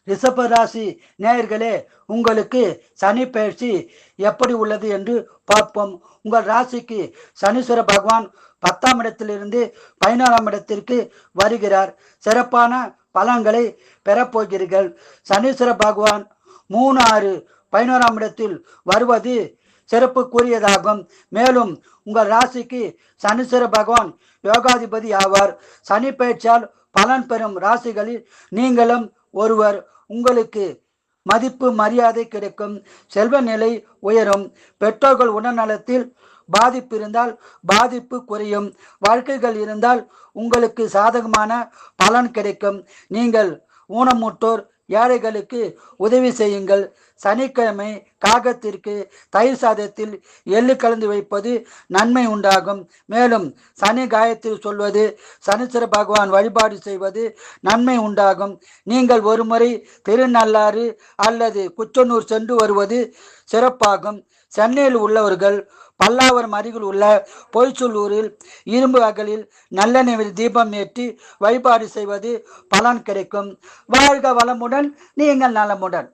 ரிஷப ராசி நேயர்களே, உங்களுக்கு சனி பயிற்சி எப்படி உள்ளது என்று பார்ப்போம். உங்கள் ராசிக்கு சனீஸ்வர பகவான் 10ஆம் இடத்திலிருந்து 11ஆம் இடத்திற்கு வருகிறார். சிறப்பான பலன்களை பெறப்போகிறீர்கள். சனீஸ்வர பகவான் 3, 6, 11ஆம் இடத்தில் வருவது சிறப்புக்குரியதாகும். மேலும் உங்கள் ராசிக்கு சனீஸ்வர பகவான் யோகாதிபதி ஆவார். சனி பயிற்சியால் பலன் பெறும் ராசிகளில் நீங்களும் ஒருவர். உங்களுக்கு மதிப்பு மரியாதை கிடைக்கும். செல்வ நிலை உயரும். பெற்றோர்கள் உடல்நலத்தில் பாதிப்பு இருந்தால் பாதிப்பு குறையும். வழக்குகள் இருந்தால் உங்களுக்கு சாதகமான பலன் கிடைக்கும். நீங்கள் ஊனமுற்றோர் ஏழைகளுக்கு உதவி செய்யுங்கள். சனிக்கிழமை காகத்திற்கு தயிர் சாதத்தில் எள்ளு கலந்து வைப்பது நன்மை உண்டாகும். மேலும் சனி காயத்ரி சொல்வது, சனீஸ்வர பகவான் வழிபாடு செய்வது நன்மை உண்டாகும். நீங்கள் ஒருமுறை திருநள்ளாறு அல்லது குச்சனூர் சென்று வருவது சிறப்பாகும். சென்னையில் உள்ளவர்கள் பல்லாவரம் அருகில் உள்ள பொய்ச்சூலூரில் இரும்பு அகலில் நல்லெண்ணெய் தீபம் ஏற்றி வழிபாடு செய்வது பலன் கிடைக்கும். வாழ்க வளமுடன், நீங்கள் நலமுடன்.